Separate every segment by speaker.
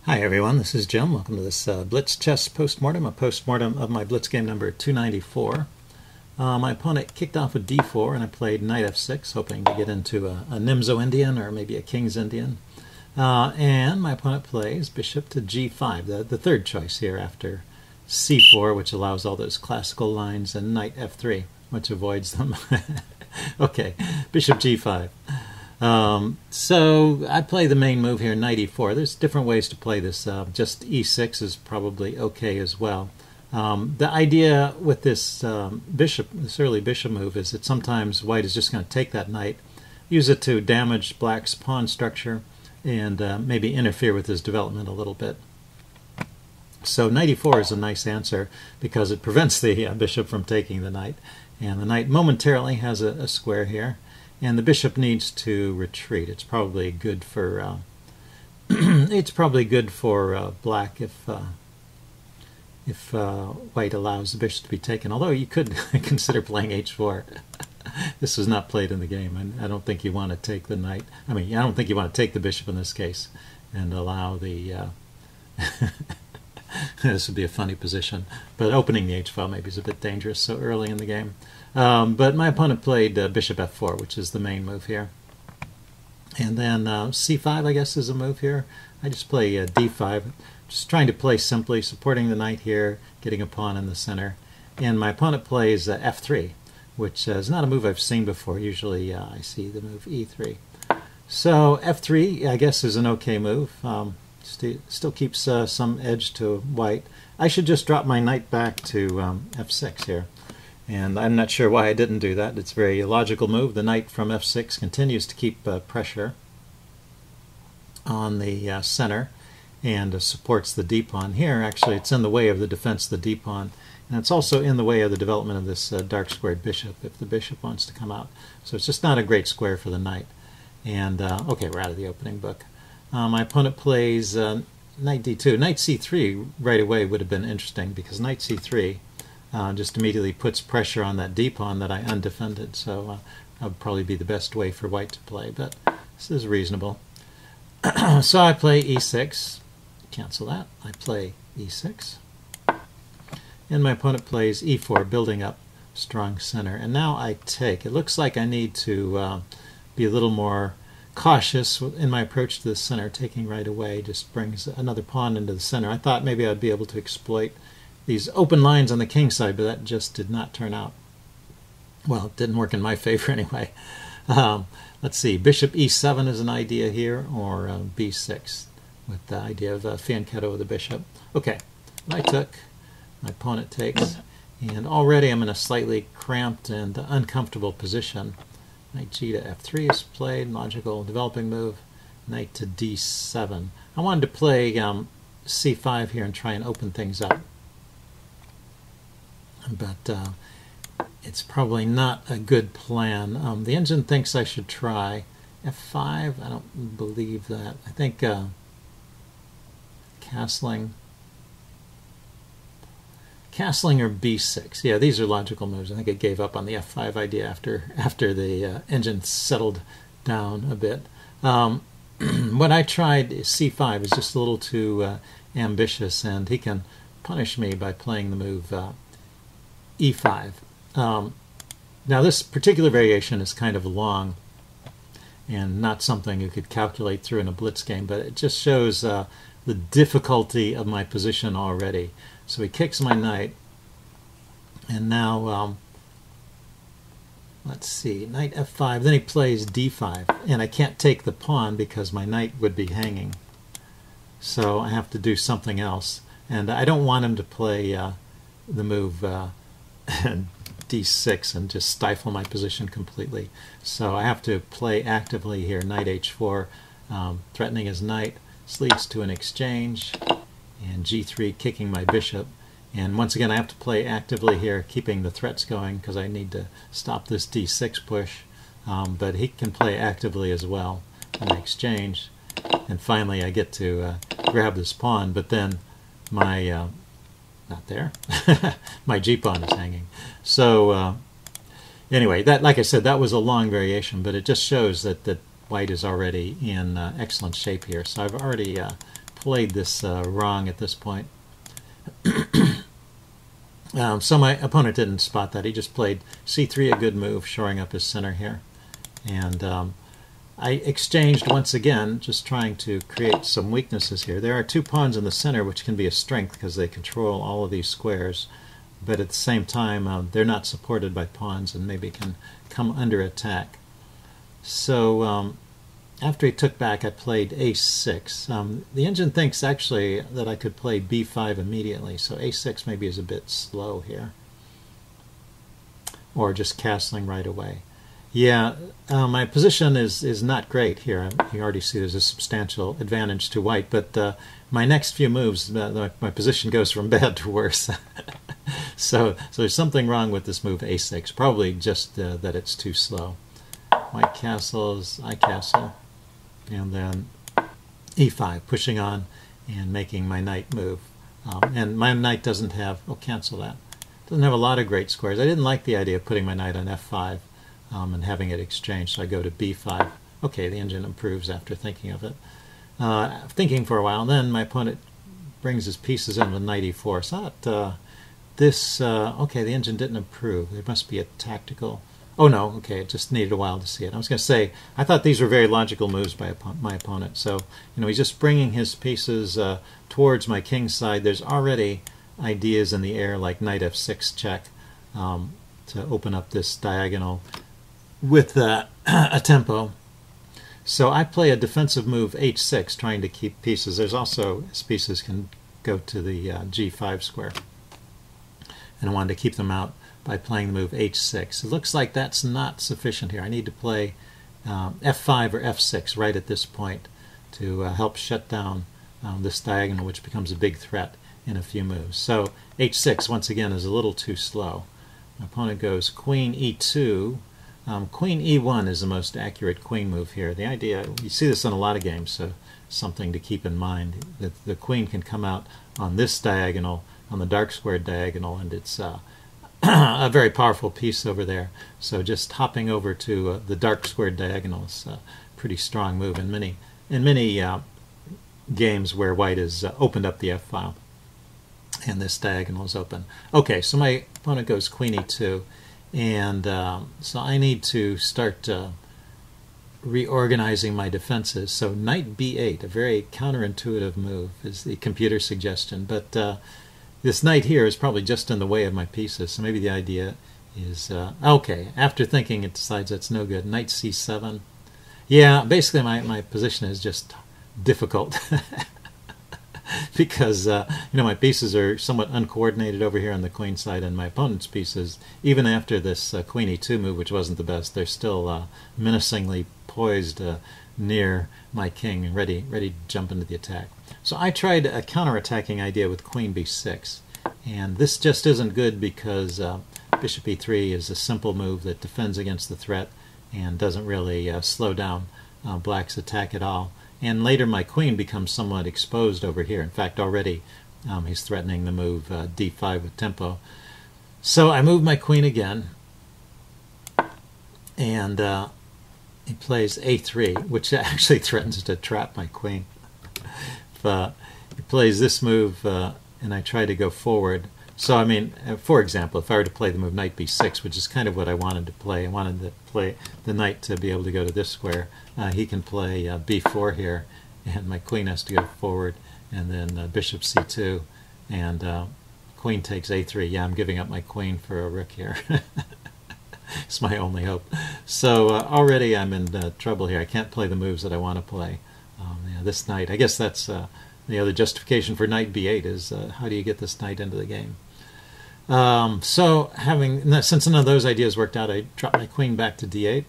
Speaker 1: Hi everyone, this is Jim. Welcome to this Blitz chess postmortem, a postmortem of my Blitz game number 294. My opponent kicked off with d4 and I played knight f6, hoping to get into a Nimzo Indian or maybe a King's Indian. And my opponent plays bishop to g5, the third choice here after c4, which allows all those classical lines, and knight f3, which avoids them. Okay, bishop g5. So I play the main move here, knight e4. There's different ways to play this. Just e6 is probably okay as well. The idea with this this early bishop move is that sometimes white is just going to take that knight, use it to damage black's pawn structure, and maybe interfere with his development a little bit. So knight e4 is a nice answer because it prevents the bishop from taking the knight, and the knight momentarily has a square here. And the bishop needs to retreat. It's probably good for black if white allows the bishop to be taken. Although you could consider playing h4. This was not played in the game, and I don't think you want to take the knight. I mean, I don't think you want to take the bishop in this case and allow the. This would be a funny position, but opening the h-file maybe is a bit dangerous so early in the game. But my opponent played bishop f4, which is the main move here. And then c5, I guess, is a move here. I just play d5, just trying to play simply, supporting the knight here, getting a pawn in the center. And my opponent plays f3, which is not a move I've seen before. Usually I see the move e3. So f3, I guess, is an okay move. Still keeps some edge to white. I should just drop my knight back to f6 here. And I'm not sure why I didn't do that. It's a very logical move. The knight from f6 continues to keep pressure on the center and supports the d-pawn. Here, actually, it's in the way of the defense of the d-pawn. And it's also in the way of the development of this dark squared bishop if the bishop wants to come out. So it's just not a great square for the knight. And, okay, we're out of the opening book. My opponent plays knight d2. Knight c3 right away would have been interesting because knight c3 just immediately puts pressure on that d-pawn that I undefended. So that would probably be the best way for white to play, but this is reasonable. So I play e6. Cancel that. I play e6. And my opponent plays e4, building up strong center. And now I take. It looks like I need to be a little more cautious in my approach to the center. Taking right away just brings another pawn into the center. I thought maybe I'd be able to exploit these open lines on the king side, but that just did not turn out. Well, it didn't work in my favor anyway. Let's see, bishop e7 is an idea here, or b6 with the idea of fianchetto of the bishop. Okay, I took, my opponent takes, and already I'm in a slightly cramped and uncomfortable position. Knight g to f3 is played, logical developing move. Knight to d7. I wanted to play c5 here and try and open things up. But it's probably not a good plan. The engine thinks I should try f5. I don't believe that. I think castling or b6. Yeah, these are logical moves. I think it gave up on the f5 idea after the engine settled down a bit. What I tried c5 is just a little too ambitious, and he can punish me by playing the move e5. Now this particular variation is kind of long and not something you could calculate through in a blitz game, but it just shows the difficulty of my position already. So he kicks my knight, and now let's see, knight f5, then he plays d5, and I can't take the pawn because my knight would be hanging. So I have to do something else, and I don't want him to play the move d6 and just stifle my position completely. So I have to play actively here, knight h4, threatening his knight. This leads to an exchange, and g3 kicking my bishop. And once again I have to play actively here, keeping the threats going because I need to stop this d6 push. But he can play actively as well in the exchange. And finally I get to grab this pawn, but then my not there. My g-pawn is hanging. So anyway, that, like I said, that was a long variation, but it just shows that white is already in excellent shape here. So I've already played this wrong at this point. So my opponent didn't spot that. He just played c3, a good move, shoring up his center here. And I exchanged once again, just trying to create some weaknesses here. There are two pawns in the center which can be a strength because they control all of these squares, but at the same time they're not supported by pawns and maybe can come under attack. So after he took back, I played a6. The engine thinks actually that I could play b5 immediately, so a6 maybe is a bit slow here, or just castling right away. Yeah, my position is not great here. You already see there's a substantial advantage to white, but my next few moves, my position goes from bad to worse. So there's something wrong with this move a6, probably just that it's too slow. White castles, I castle, and then e5, pushing on and making my knight move. And my knight doesn't have, oh, cancel that, doesn't have a lot of great squares. I didn't like the idea of putting my knight on f5 and having it exchanged, so I go to b5. Okay, the engine improves after thinking of it. Thinking for a while, and then my opponent brings his pieces in with knight e4. So I thought okay, the engine didn't improve. There must be a tactical... Oh no, okay, it just needed a while to see it. I was going to say, I thought these were very logical moves by my opponent. So, he's just bringing his pieces towards my king's side. There's already ideas in the air like knight f6 check to open up this diagonal with a tempo. So I play a defensive move h6, trying to keep pieces. There's also, his pieces can go to the g5 square. And I wanted to keep them out by playing the move h6. It looks like that's not sufficient here. I need to play f5 or f6 right at this point to help shut down this diagonal, which becomes a big threat in a few moves. So h6, once again, is a little too slow. My opponent goes queen e2. Queen e1 is the most accurate queen move here. The idea, you see this in a lot of games, so something to keep in mind, that the queen can come out on this diagonal, on the dark squared diagonal, and it's a very powerful piece over there. So just hopping over to the dark squared diagonal is a pretty strong move in many games where white has opened up the f-file and this diagonal is open. Okay, so my opponent goes queen e2, and so I need to start reorganizing my defenses. So knight b8, a very counterintuitive move, is the computer suggestion, but this knight here is probably just in the way of my pieces, so maybe the idea is, okay, after thinking it decides that's no good. Knight c7. Yeah, basically my position is just difficult because my pieces are somewhat uncoordinated over here on the queen side, and my opponent's pieces, even after this queen e2 move, which wasn't the best, they're still menacingly poised near my king and ready to jump into the attack. So I tried a counterattacking idea with queen b6, and this just isn't good because bishop e3 is a simple move that defends against the threat and doesn't really slow down black's attack at all. And later my queen becomes somewhat exposed over here. In fact, already he's threatening the move d5 with tempo. So I move my queen again, and he plays a3, which actually threatens to trap my queen. He plays this move, and I try to go forward. So, I mean, for example, if I were to play the move knight b6, which is kind of what I wanted to play, I wanted to play the knight to be able to go to this square. He can play b4 here, and my queen has to go forward, and then bishop c2, and queen takes a3. Yeah, I'm giving up my queen for a rook here. It's my only hope. So already I'm in trouble here. I can't play the moves that I want to play. This knight, I guess that's the other justification for knight b8 is how do you get this knight into the game? So since none of those ideas worked out, I drop my queen back to d8.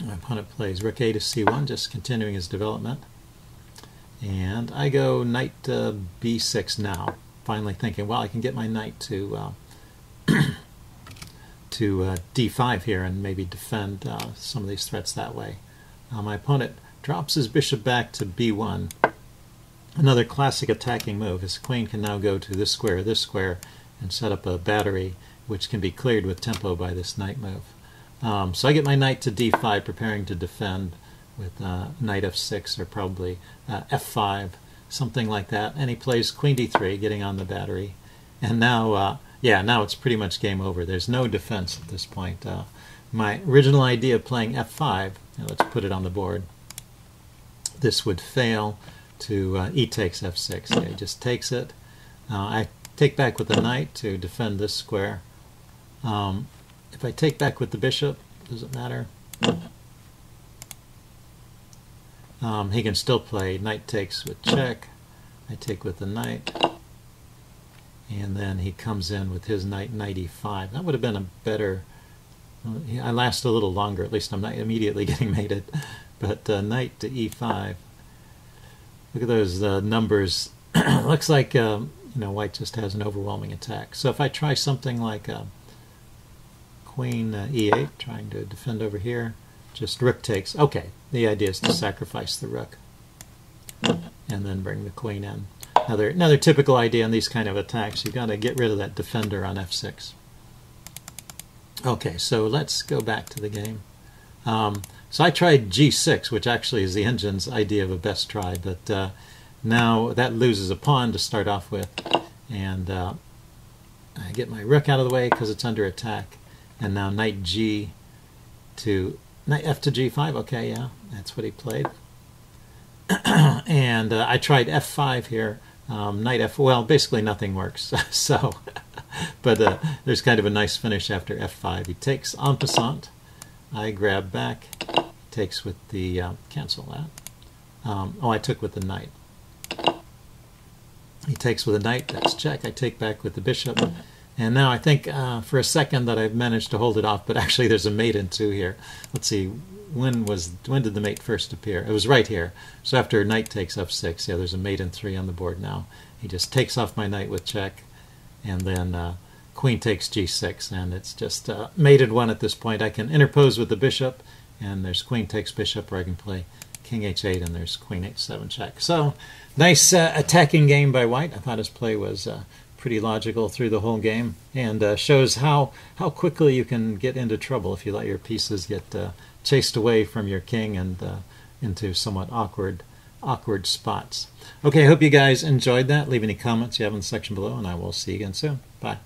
Speaker 1: My opponent plays rook a to c1, just continuing his development. And I go knight b6 now, finally thinking, well, I can get my knight to d5 here and maybe defend some of these threats that way. My opponent drops his bishop back to b1. Another classic attacking move. His queen can now go to this square, and set up a battery which can be cleared with tempo by this knight move. So I get my knight to d5, preparing to defend with knight f6 or probably f5, something like that. And he plays queen d3, getting on the battery. And now, yeah, now it's pretty much game over. There's no defense at this point. My original idea of playing f5, let's put it on the board. This would fail to e takes f6. Yeah, he just takes it. I take back with the knight to defend this square. If I take back with the bishop, does it matter? He can still play knight takes with check. I take with the knight. And then he comes in with his knight e5. That would have been a better... I last a little longer. At least I'm not immediately getting mated. But knight to e5. Look at those numbers. Looks like white just has an overwhelming attack. So if I try something like queen e8, trying to defend over here, just rook takes. Okay, the idea is to sacrifice the rook and then bring the queen in. Another typical idea on these kind of attacks, you've got to get rid of that defender on f6. Okay, so let's go back to the game. So I tried g6, which actually is the engine's idea of a best try, but now that loses a pawn to start off with, and I get my rook out of the way because it's under attack, and now knight f to g5. Okay, yeah, that's what he played. And I tried f5 here. Knight f, well, basically nothing works. So, but there's kind of a nice finish after f5. He takes en passant. I grab back. Takes with the cancel that. Oh, I took with the knight. He takes with a knight. That's check. I take back with the bishop. And now I think for a second that I've managed to hold it off, but actually there's a mate in 2 here. Let's see. When did the mate first appear? It was right here. So after knight takes f6, yeah, there's a mate in 3 on the board now. He just takes off my knight with check, and then queen takes g6, and it's just mated 1 at this point. I can interpose with the bishop, and there's queen takes bishop, or I can play king h8, and there's queen h7 check. So nice attacking game by white. I thought his play was pretty logical through the whole game, and shows how quickly you can get into trouble if you let your pieces get chased away from your king and into somewhat awkward spots. Okay, I hope you guys enjoyed that. Leave any comments you have in the section below, and I will see you again soon. Bye.